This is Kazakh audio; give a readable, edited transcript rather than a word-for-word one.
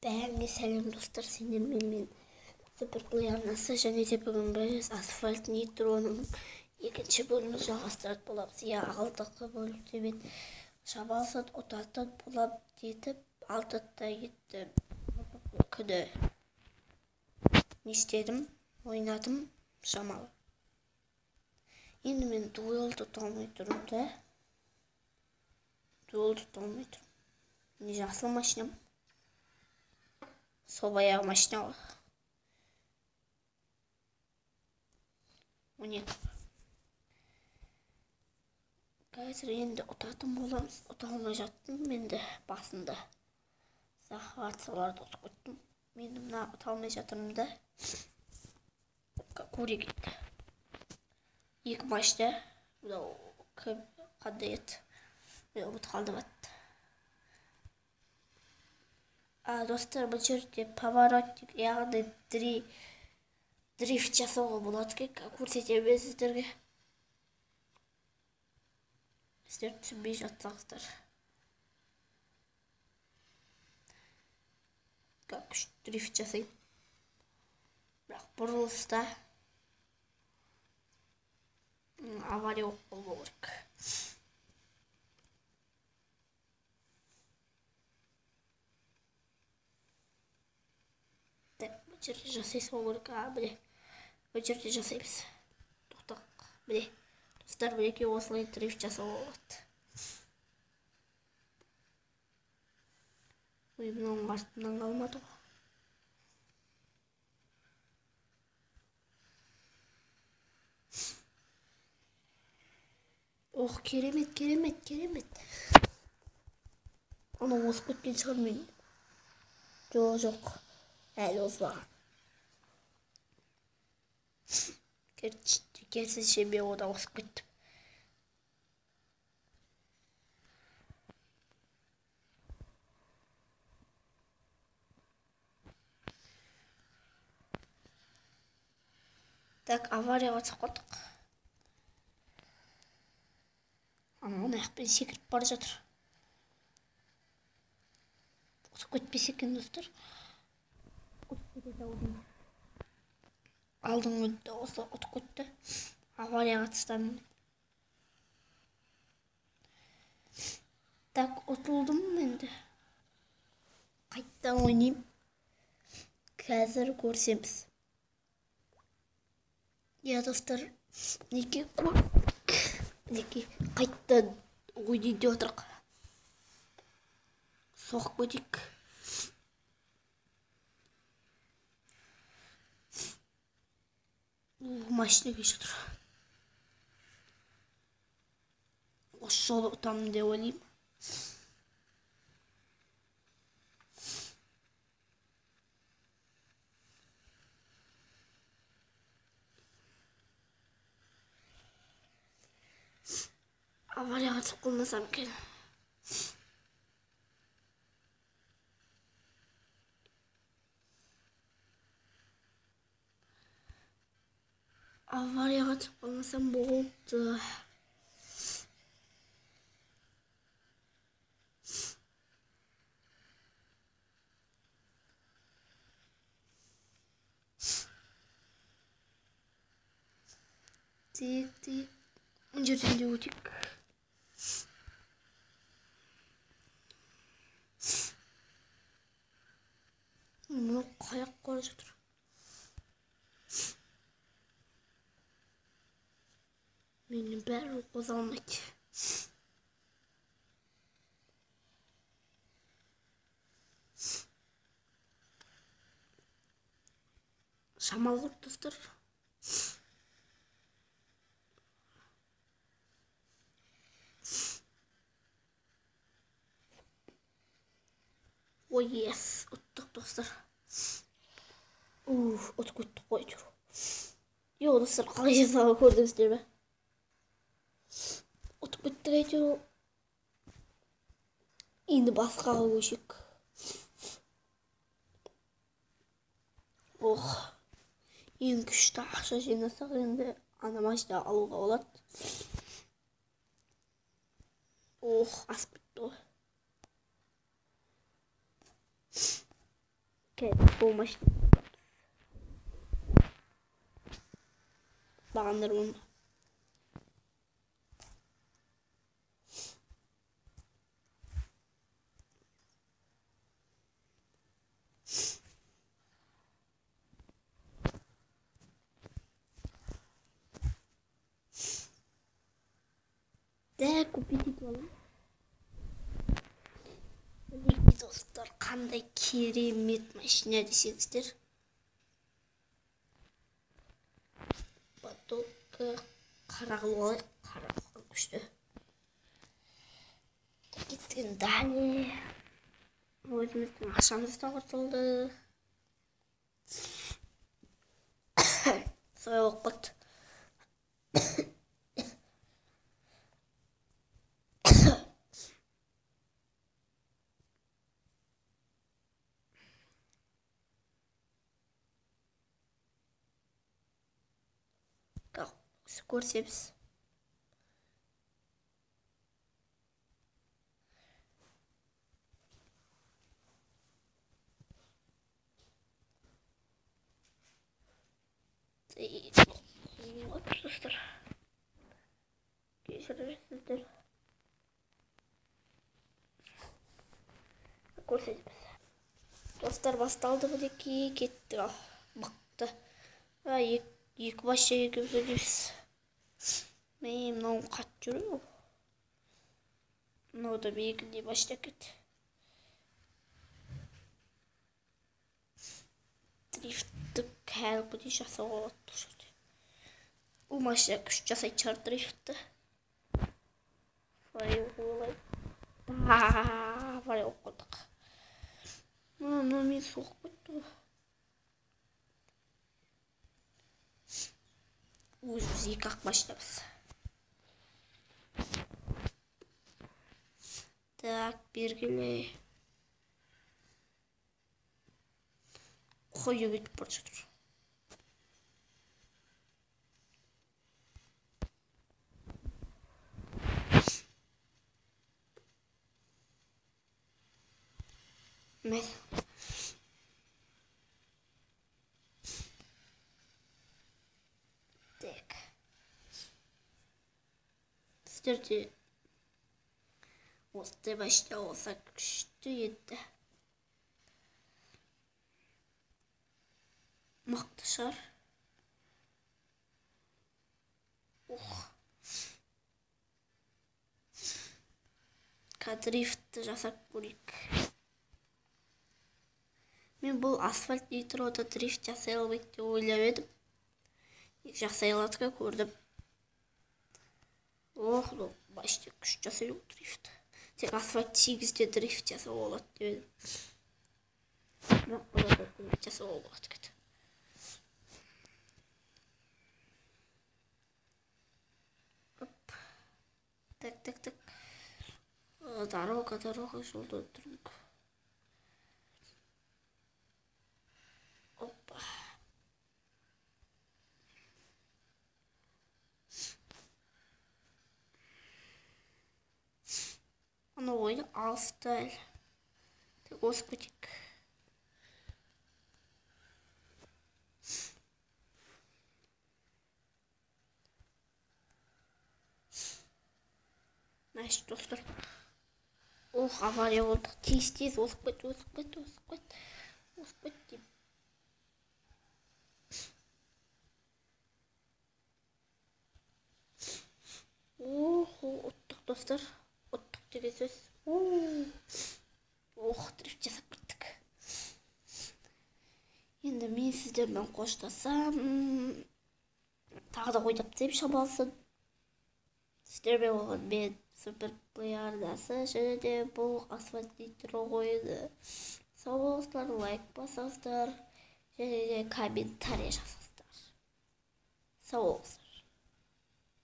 Бәріңе сәлем достар, сендермен мен Суперплей-арнасы және де бүгін біз асфальт нейтроның екінші бөлімін жалғастыратын боламыз. Иә, алдыңғы бөлімде мен шамалысын ұтатын болам детіп, алтында кетті. Күні не істедім, ойнадым шамалы. Енді мен дуэл тұта алмай тұрмын да. Не жасыл машинам. Собаяғы машина ғой. 12. Қазір енді ұтатын боламыз. Ұта алмай жаттым мен де басында. Сағатсаларды ұтып көттім. Мен мына ұта алмай жатырмын да. Көре кетті. 2 машина. Бұда қандай еді? Мен ұмыт қалды батты. Достар, бұл жерде поворотник, яғни дрифт жасауға болады екен, көрсетемін сіздерге. Сіздер түсінбей жатсаңыздар. Дрифт жасаймын. Бірақ бұрылыста авария болмау керек. Бұл жерде жасайсың ол керек. Міне. Бұл жерде жасаймыз. Тоқтақ. Міне. Достар, мінекей осылай дрифт жасауға болады. Мынаның артынан қалмады ғой. Ох, керемет. Оны осып кеткен шығар мен. Жоқ. Әлі озбаған. Керісінше мен ода осып кеттім. Так, аварияға түсіп қалдық. Ана аяқпен секіріп бара жатыр. Осып кетпесе екен достар. Алдыңғы осы ұтып кетті. Аварияға тыстан. Так, ұтылдым енді. Қайттан ойнайым. Қазір көрсеміз. Я достар, неке қайттан ойнайын деп отырық. Соғып көтейік. Машина кеше тұр. Осы жолы ұтамын деп ойлаймын. Аварияға түсіп қалмасам екен. Аварияға түсіп қалмасам болды. Тек. Мына жерден де өтейік. Мұны қаяқ бара жатыр. Мені бәрі қоза алмайды. Шамалы ғой достар. Ой, ес, ұттық достар. Ұтып көттік қой жүр. Йо, достар, қалай жасауға көрдіңіздер ме? Ұтып кеттік әйтеуір. Енді басқаға көшейік. Ең күшті ақша жинасақ, енді ана машина алуға болады. Асып кетті ғой. Bu maçta bağındırmam. De kupiti olalım. Ligli dostlar, qanday керемет машина десеңіздер. Поток қарағылы күшті. Кеттік далее. Өзіміздің ақшамыз да құртылды. Солай болып қалды. Көрсеміз. Достар. Кешірерсіздер. Көрсетеміз. Достар, басталды мінекей, кетті. Бақты. Екі басша екі бөліміз. Мен мынауым қатты жүру. Мынау да бекінде башта кет. Дрифтті кәлбіде жасауға болады бұл жерде. Бұл машина күш жасайды шығар дрифтті. Солай олай. Солай оқыдық. Мынау мен соғып кетті. Өзіміз екі-ақ машинамыз. Так, бергіле. Қойып өтіп бара жатыр. Мен. Так. Сіздерде осындай машина болса күшті еді. Мықты шығар. Дрифтті жасап көрейік. Мен бұл асфальт нитрода дрифт жасай алмайды деп ойлап едім. Жасай алатынын көрдім. Ну, башта күш жасай ол дрифт. Тек асфальт 8-де дрифт жасау болады деп едім. Бірақ бұларда дрифт жасау болады кеді. Так. Дорога, жолда тұрмық. Опа. Ана ойды алысты әлі. Тек осы көтек. Значит, достар. Авария болды. Тез осып кет. Деп. Оттық достар. Оттық деген сөз. Дрифт жасап кеттік. Енді мен сіздермен қоштасам. Тағы да ойдап деймін шамалсын. Сіздермен болған мен Суперплеердасы және де бұл асфальт нитро ойыны. Сау болыңыздар, лайк басыңыздар және де комментарий жасаңыздар. Сау болыңыздар.